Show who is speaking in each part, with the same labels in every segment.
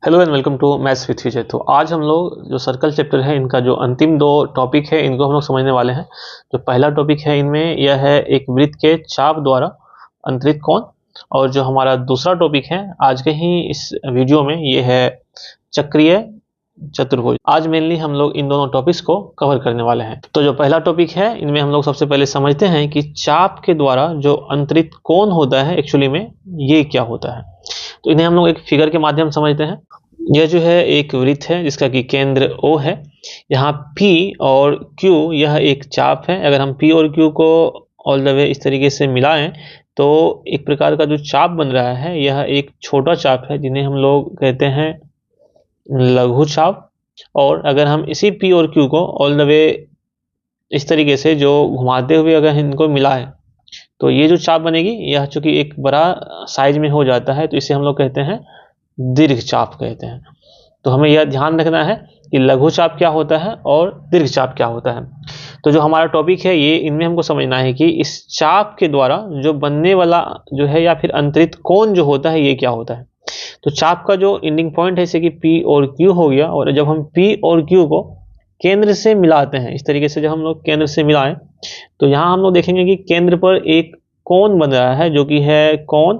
Speaker 1: Hello and welcome to maths with Vijay. तो आज हम लोग जो सर्कल चैप्टर है इनका जो अंतिम दो टॉपिक है इनको हम लोग समझने वाले हैं। जो पहला टॉपिक है इनमें यह है एक वृत्त के चाप द्वारा अंतरित कोण, और जो हमारा दूसरा टॉपिक है आज के ही इस वीडियो में ये है चक्रीय चतुर्भुज। आज मेनली हम लोग इन दोनों टॉपिक्स को कवर करने वाले हैं। तो जो पहला टॉपिक है इनमें हम लोग सबसे पहले समझते हैं कि चाप के द्वारा जो अंतरित कोण होता है एक्चुअली में ये क्या होता है। तो इन्हें हम लोग एक फिगर के माध्यम समझते हैं। यह जो है एक वृत्त है जिसका कि केंद्र O है। यहाँ P और Q यह एक चाप है। अगर हम P और Q को ऑल द वे इस तरीके से मिलाएं तो एक प्रकार का जो चाप बन रहा है यह एक छोटा चाप है जिन्हें हम लोग कहते हैं लघु चाप। और अगर हम इसी P और Q को ऑल द वे इस तरीके से जो घुमाते हुए अगर इनको मिलाएं तो ये जो चाप बनेगी यह चूंकि एक बड़ा साइज में हो जाता है तो इसे हम लोग कहते हैं दीर्घ चाप कहते हैं। तो हमें यह ध्यान रखना है कि लघु चाप क्या होता है और दीर्घ चाप क्या होता है। तो जो हमारा टॉपिक है ये इनमें हमको समझना है कि इस चाप के द्वारा जो बनने वाला जो है या फिर अंतरित कोण जो होता है ये क्या होता है। तो चाप का जो एंडिंग पॉइंट है जैसे कि P और Q हो गया, और जब हम P और Q को केंद्र से मिलाते हैं इस तरीके से, जब हम लोग केंद्र से मिलाएं तो यहाँ हम लोग देखेंगे कि केंद्र पर एक कोण बन रहा है जो कि है कोण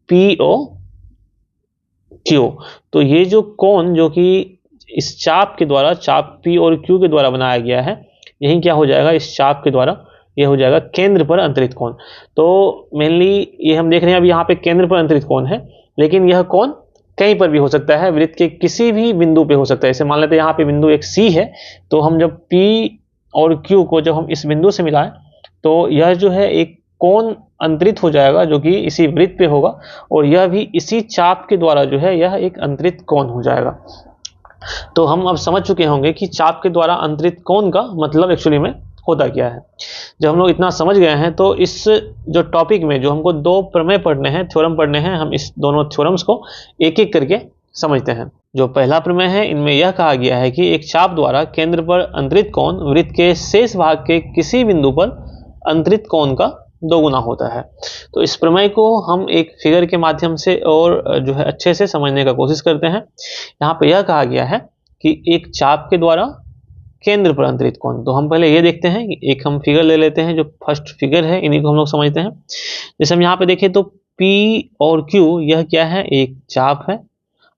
Speaker 1: POQ। तो ये जो कोण जो कि इस चाप के द्वारा, चाप P और Q के द्वारा बनाया गया है, यही क्या हो जाएगा इस चाप के द्वारा यह हो जाएगा केंद्र पर अंतरित कोण। तो मेनली ये हम देख रहे हैं अभी यहाँ पे केंद्र पर अंतरित कोण है, लेकिन यह कोण कहीं पर भी हो सकता है, वृत्त के किसी भी बिंदु पे हो सकता है। जैसे मान लेते हैं यहाँ पे बिंदु एक C है, तो हम जब P और Q को जब हम इस बिंदु से मिलाएं तो यह जो है एक कोण अंतरित हो जाएगा जो कि इसी वृत्त पे होगा, और यह भी इसी चाप के द्वारा जो है यह एक अंतरित कोण हो जाएगा। तो हम अब समझ चुके होंगे कि चाप के द्वारा अंतरित कोण का मतलब एक्चुअली में होता क्या है। जब हम लोग इतना समझ गए हैं तो इस जो टॉपिक में जो हमको दो प्रमेय पढ़ने हैं, थ्योरम पढ़ने हैं, हम इस दोनों थ्योरम्स को एक एक करके समझते हैं। जो पहला प्रमेय है इनमें यह कहा गया है कि एक चाप द्वारा केंद्र पर अंतरित कोण वृत्त के शेष भाग के किसी बिंदु पर अंतरित कोण का दोगुना होता है। तो इस प्रमेय को हम एक फिगर के माध्यम से और जो है अच्छे से समझने का कोशिश करते हैं। यहाँ पे यह कहा गया है कि एक चाप के द्वारा केंद्र पर अंतरित कोण। तो हम पहले ये देखते हैं कि एक हम फिगर ले लेते हैं, जो फर्स्ट फिगर है इन्हीं को हम लोग समझते हैं। जैसे हम यहाँ पे देखें तो P और Q यह क्या है एक चाप है,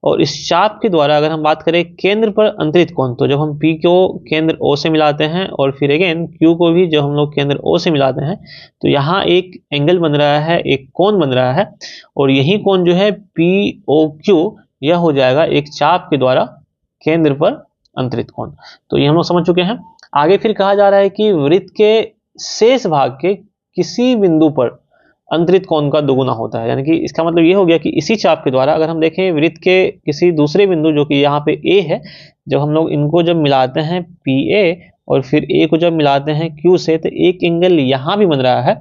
Speaker 1: और इस चाप के द्वारा अगर हम बात करें केंद्र पर अंतरित कोण, तो जब हम P को केंद्र O से मिलाते हैं और फिर अगेन Q को भी जब हम लोग केंद्र O से मिलाते हैं तो यहाँ एक एंगल बन रहा है, एक कोण बन रहा है, और यही कोण जो है POQ यह हो जाएगा एक चाप के द्वारा केंद्र पर अंतरित कोण। तो ये हम लोग समझ चुके हैं। आगे फिर कहा जा रहा है कि वृत्त के शेष भाग के किसी बिंदु पर अंतरित कोण का दोगुना होता है। यानी कि इसका मतलब ये हो गया कि इसी चाप के द्वारा अगर हम देखें वृत्त के किसी दूसरे बिंदु जो कि यहाँ पे A है, जब हम लोग इनको जब मिलाते हैं PA और फिर A को जब मिलाते हैं Q से, तो एक एंगल यहाँ भी बन रहा है।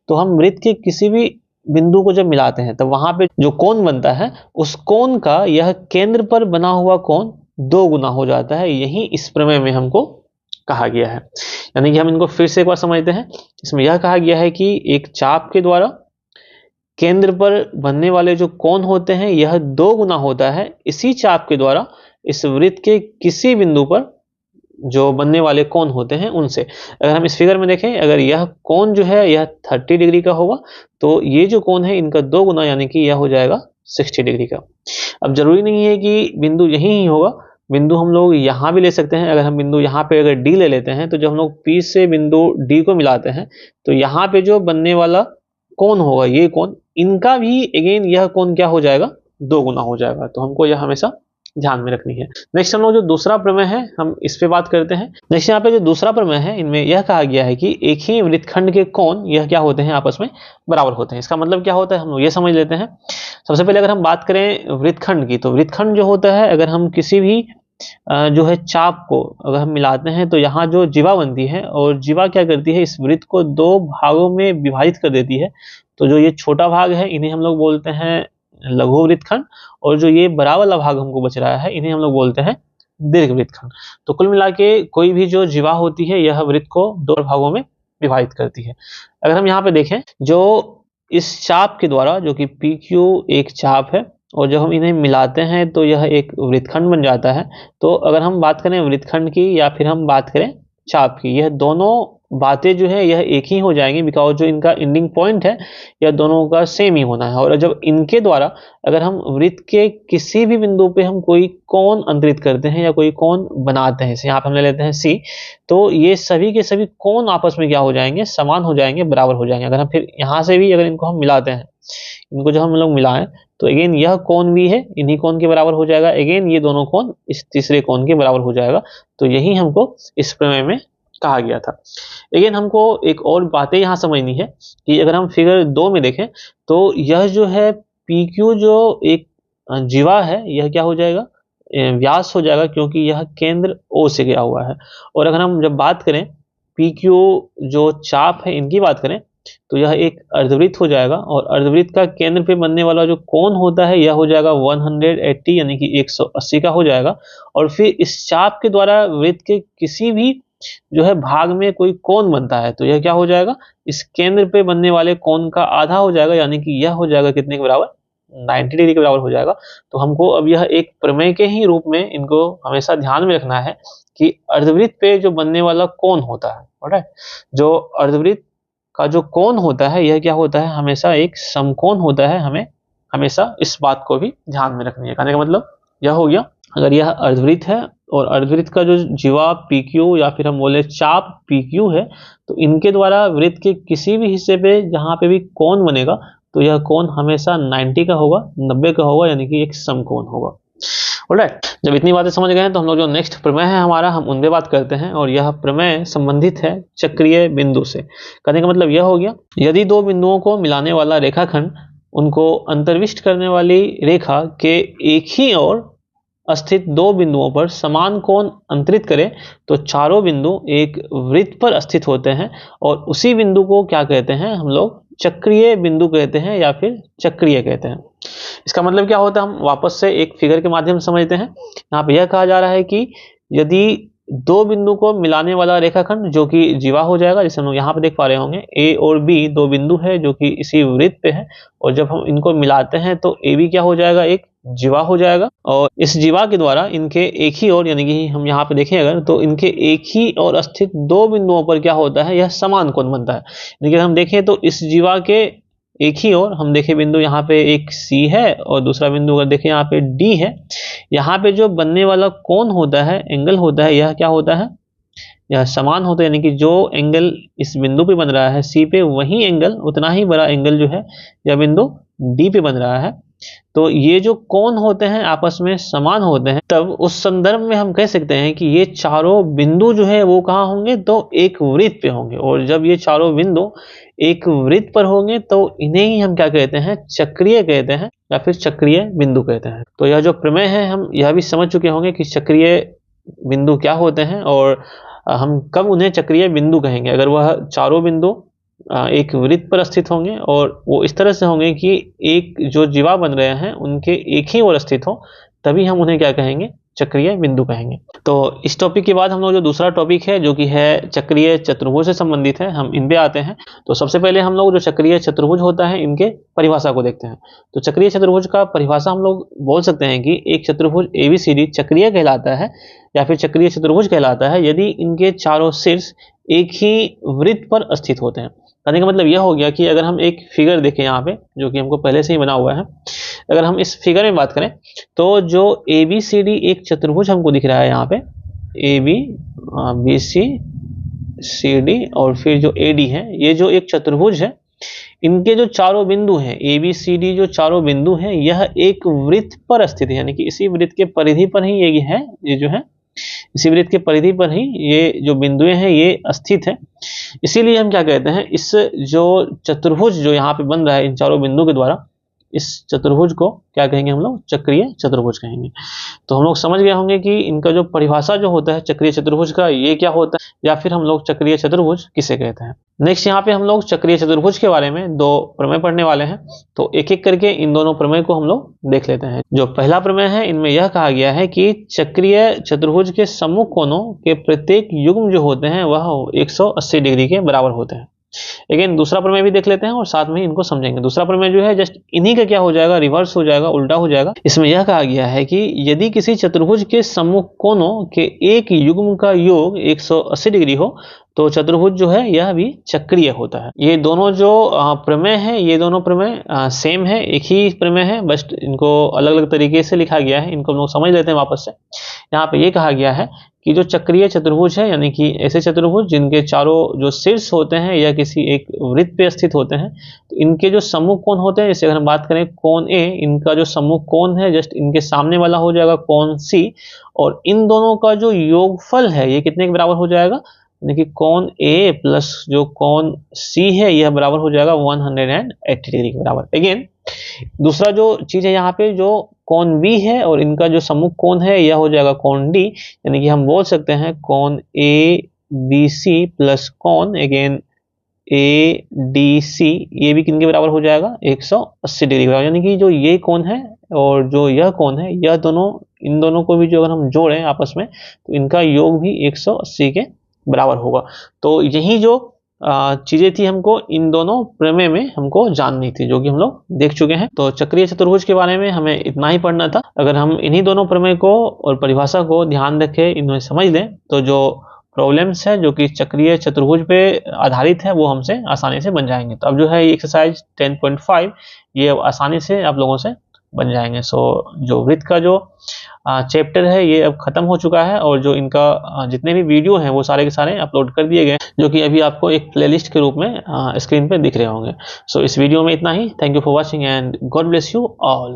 Speaker 1: तो हम वृत्त के किसी भी बिंदु को जब मिलाते हैं तब वहां पे जो कोण बनता है उस कोण का यह केंद्र पर बना हुआ कोण दो गुना हो जाता है। यही इस प्रमेय में हमको कहा गया है। यानी कि हम इनको फिर से एक बार समझते हैं। इसमें यह कहा गया है कि एक चाप के द्वारा केंद्र पर बनने वाले जो कोण होते हैं यह दो गुना होता है इसी चाप के द्वारा इस वृत्त के किसी बिंदु पर जो बनने वाले कोण होते हैं उनसे। अगर हम इस फिगर में देखें, अगर यह कोण जो है यह 30 डिग्री का होगा तो ये जो कोण है इनका दो गुना यानी कि यह हो जाएगा 60 डिग्री का। अब जरूरी नहीं है कि बिंदु यही ही होगा, बिंदु हम लोग यहाँ भी ले सकते हैं। अगर हम बिंदु यहाँ पे अगर D ले लेते हैं तो जब हम लोग P से बिंदु D को मिलाते हैं तो यहाँ पे जो बनने वाला कोण होगा ये कोण, इनका भी अगेन यह कोण क्या हो जाएगा दो गुना हो जाएगा। तो हमको यह हमेशा ध्यान में रखनी है। नेक्स्ट हम लोग जो दूसरा प्रमेय है हम इस पे बात करते हैं। नेक्स्ट यहाँ पे जो दूसरा प्रमेय है इनमें यह कहा गया है कि एक ही वृत्तखंड के कोण यह क्या होते हैं आपस में बराबर होते हैं। इसका मतलब क्या होता है हम लोग ये समझ लेते हैं। सबसे पहले अगर हम बात करें वृत्तखंड की, तो वृत्तखंड जो होता है अगर हम किसी भी जो है चाप को अगर हम मिलाते हैं तो यहाँ जो जीवा बनती है, और जीवा क्या करती है इस वृत्त को दो भागों में विभाजित कर देती है। तो जो ये छोटा भाग है इन्हें हम लोग बोलते हैं लघु वृत्तखंड, और जो ये बड़ा वाला भाग हमको बच रहा है इन्हें हम लोग बोलते हैं दीर्घ वृत्तखंड। तो कुल मिला के कोई भी जो जीवा होती है यह वृत्त को दो भागों में विभाजित करती है। अगर हम यहाँ पे देखें जो इस चाप के द्वारा जो कि PQ एक चाप है और जब हम इन्हें मिलाते हैं तो यह एक वृत्तखंड बन जाता है। तो अगर हम बात करें वृत्तखंड की या फिर हम बात करें चाप की, यह दोनों बातें जो है यह एक ही हो जाएंगी, बिकॉज जो इनका एंडिंग पॉइंट है यह दोनों का सेम ही होना है। और जब इनके द्वारा अगर हम वृत्त के किसी भी बिंदु पे हम कोई कोण अंतरित करते हैं या कोई कोण बनाते हैं, जैसे यहाँ पे हम ले लेते हैं सी, तो ये सभी के सभी कोण आपस में क्या हो जाएंगे, समान हो जाएंगे, बराबर हो जाएंगे। अगर हम फिर यहाँ से भी अगर इनको हम मिलाते हैं, इनको जब हम लोग मिलाएं तो अगेन यह कोण भी है इन्हीं कोण के बराबर हो जाएगा, अगेन ये दोनों कोण इस तीसरे कोण के बराबर हो जाएगा। तो यही हमको इस प्रमेय में कहा गया था। अगेन हमको एक और बातें यहाँ समझनी है कि अगर हम फिगर 2 में देखें तो यह जो है PQ जो एक जीवा है यह क्या हो जाएगा, व्यास हो जाएगा, क्योंकि यह केंद्र O से गया हुआ है। और अगर हम जब बात करें PQ जो चाप है इनकी बात करें तो यह एक अर्धवृत्त हो जाएगा, और अर्धवृत्त का केंद्र पे बनने वाला जो कोण होता है यह हो जाएगा 180 यानी कि 180 का हो जाएगा। और फिर इस चाप के द्वारा वृत्त के किसी भी जो है भाग में कोई कोण बनता है तो यह क्या हो जाएगा, इस केंद्र पे बनने वाले कोण का आधा हो जाएगा, यानी कि यह हो जाएगा कितने के बराबर, 90 डिग्री के बराबर हो जाएगा। तो हमको अब यह एक प्रमेय के ही रूप में इनको हमेशा ध्यान में रखना है कि अर्धवृत्त पे जो बनने वाला कोण होता है, ऑलराइट, जो अर्धवृत्त का जो कोण होता है यह क्या होता है, हमेशा एक समकोण होता है। हमें हमेशा इस बात को भी ध्यान में रखनी है। कहने का मतलब यह हो गया, अगर यह अर्धवृत्त है और अर्धवृत्त का जो जीवा PQ या फिर हम बोले चाप PQ है, तो इनके द्वारा वृत्त के किसी भी हिस्से पे जहां पे भी कोण बनेगा तो यह कोण हमेशा 90 का होगा, 90 का होगा, यानी कि एक समकोण होगा। ऑलराइट, जब इतनी बातें समझ गए हैं तो हम लोग जो नेक्स्ट प्रमेय है हमारा, हम उन पे बात करते हैं। और यह प्रमेय संबंधित है चक्रीय बिंदु से। कहने का मतलब यह हो गया, यदि दो बिंदुओं को मिलाने वाला रेखाखंड उनको अंतर्विष्ट करने वाली रेखा के एक ही ओर स्थित दो बिंदुओं पर समान कोण अंतरित करें तो चारों बिंदु एक वृत्त पर स्थित होते हैं, और उसी बिंदु को क्या कहते हैं, हम लोग चक्रीय बिंदु कहते हैं या फिर चक्रीय कहते हैं। इसका मतलब क्या होता है, हम वापस से एक फिगर के माध्यम से समझते हैं। यहाँ पे यह कहा जा रहा है कि यदि दो बिंदु को मिलाने वाला रेखाखंड जो कि जीवा हो जाएगा, जैसे हम लोग यहाँ पे देख पा रहे होंगे A और B दो बिंदु है जो कि इसी वृत्त पे है, और जब हम इनको मिलाते हैं तो AB क्या हो जाएगा, एक जीवा हो जाएगा। और इस जीवा के द्वारा इनके एक ही ओर, यानी कि हम यहाँ पे देखें अगर, तो इनके एक ही ओर स्थित दो बिंदुओं पर क्या होता है, यह समान कोण बनता है। लेकिन हम देखें तो इस जीवा के एक ही ओर हम देखें बिंदु यहाँ पे एक C है और दूसरा बिंदु अगर देखें यहाँ पे D है, यहाँ पे जो बनने वाला कोण होता है, एंगल होता है, यह क्या होता है, यह समान होता है। यानी कि जो एंगल इस बिंदु पे बन रहा है C पे, वही एंगल, उतना ही बड़ा एंगल जो है यह बिंदु D पे बन रहा है। तो ये जो कोण होते हैं आपस में समान होते हैं, तब उस संदर्भ में हम कह सकते हैं कि ये चारों बिंदु जो है वो कहाँ होंगे, तो एक वृत्त पे होंगे। और जब ये चारों बिंदु एक वृत्त पर होंगे तो इन्हें ही हम क्या कहते हैं, चक्रीय कहते हैं या फिर चक्रीय बिंदु कहते हैं। तो यह जो प्रमेय है हम यह भी समझ चुके होंगे कि चक्रीय बिंदु क्या होते हैं और हम कब उन्हें चक्रीय बिंदु कहेंगे। अगर वह चारों बिंदु एक वृत्त पर स्थित होंगे और वो इस तरह से होंगे कि एक जो जीवा बन रहे हैं उनके एक ही ओर स्थित हो, तभी हम उन्हें क्या कहेंगे, चक्रीय बिंदु कहेंगे। तो इस टॉपिक के बाद हम लोग जो दूसरा टॉपिक है जो कि है चक्रीय चतुर्भुज से संबंधित है, हम इन पे आते हैं। तो सबसे पहले हम लोग जो चक्रीय चतुर्भुज होता है इनके परिभाषा को देखते हैं। तो चक्रीय चतुर्भुज का परिभाषा हम लोग बोल सकते हैं कि एक चतुर्भुज ABCD चक्रीय कहलाता है या फिर चक्रीय चतुर्भुज कहलाता है यदि इनके चारों शीर्ष एक ही वृत्त पर स्थित होते हैं। कहने का मतलब यह हो गया कि अगर हम एक फिगर देखें यहाँ पे, जो कि हमको पहले से ही बना हुआ है, अगर हम इस फिगर में बात करें तो जो ABCD एक चतुर्भुज हमको दिख रहा है यहाँ पे, AB BC CD और फिर जो AD है, ये जो एक चतुर्भुज है, इनके जो चारों बिंदु हैं ABCD जो चारों बिंदु हैं, यह एक वृत्त पर स्थित है। यानी कि इसी वृत्त के परिधि पर ही ये है, ये जो है इसी वृत्त के परिधि पर ही ये जो बिंदुएं हैं ये स्थित है। इसीलिए हम क्या कहते हैं, इस जो चतुर्भुज जो यहाँ पे बन रहा है इन चारों बिंदु के द्वारा, इस चतुर्भुज को क्या कहेंगे, हम लोग चक्रीय चतुर्भुज कहेंगे। तो हम लोग समझ गए होंगे कि इनका जो परिभाषा जो होता है चक्रीय चतुर्भुज का, ये क्या होता है या फिर हम लोग चक्रीय चतुर्भुज किसे कहते हैं। नेक्स्ट यहाँ पे हम लोग चक्रीय चतुर्भुज के बारे में दो प्रमेय पढ़ने वाले हैं। तो एक एक करके इन दोनों प्रमेय को हम लोग देख लेते हैं। जो पहला प्रमेय है, इनमें यह कहा गया है कि चक्रीय चतुर्भुज के सम्मुख कोणों के प्रत्येक युग्म जो होते हैं वह 180 डिग्री के बराबर होते हैं। अगेन दूसरा प्रमेय भी देख लेते हैं और साथ में इनको समझेंगे। दूसरा प्रमेय जो है जस्ट इन्हीं का क्या हो जाएगा, रिवर्स हो जाएगा, उल्टा हो जाएगा। इसमें यह कहा गया है कि यदि किसी चतुर्भुज के सम्मुख कोणों के एक युग्म का योग 180 डिग्री हो तो चतुर्भुज जो है यह भी चक्रीय होता है। ये दोनों जो प्रमेय है, ये दोनों प्रमेय सेम है, एक ही प्रमेय है, बस इनको अलग अलग तरीके से लिखा गया है। इनको हम लोग समझ लेते हैं वापस से। यहाँ पे ये कहा गया है कि जो चक्रीय चतुर्भुज है, यानी कि ऐसे चतुर्भुज जिनके चारों जो शीर्ष होते हैं या किसी एक वृत्त पे स्थित होते हैं, तो इनके जो सम्मुख कोण होते हैं, जैसे अगर हम बात करें कोण ए, इनका जो सम्मुख कोण है जस्ट इनके सामने वाला हो जाएगा कोण सी, और इन दोनों का जो योगफल है ये कितने के बराबर हो जाएगा, यानी कि कोण ए प्लस जो कोण सी है यह बराबर हो जाएगा 180 डिग्री के बराबर। अगेन दूसरा जो चीज है यहाँ पे, जो कोण बी है और इनका जो सम्मुख कोण है यह हो जाएगा कोण डी, यानी कि हम बोल सकते हैं कोण ए बी सी प्लस कोण अगेन ए डी सी, ये भी किन के बराबर हो जाएगा, 180 डिग्री के बराबर। यानी कि जो ये कोण है और जो यह कोण है, यह दोनों, इन दोनों को भी जो अगर हम जोड़ें आपस में तो इनका योग भी 180 के बराबर होगा। तो यही जो चीजें थी हमको इन दोनों प्रमेय में हमको जाननी थी, जो कि हम लोग देख चुके हैं। तो चक्रीय चतुर्भुज के बारे में हमें इतना ही पढ़ना था। अगर हम इन्हीं दोनों प्रमेय को और परिभाषा को ध्यान रखें, इन्हें समझ लें, तो जो प्रॉब्लम्स है जो कि चक्रीय चतुर्भुज पे आधारित है वो हमसे आसानी से बन जाएंगे। तो अब जो है एक्सरसाइज 10.5 ये आसानी से आप लोगों से बन जाएंगे। सो जो वृत्त का जो चैप्टर है ये अब खत्म हो चुका है, और जो इनका जितने भी वीडियो हैं वो सारे के सारे अपलोड कर दिए गए, जो कि अभी आपको एक प्लेलिस्ट के रूप में स्क्रीन पे दिख रहे होंगे। सो इस वीडियो में इतना ही। Thank you for watching and God bless you all.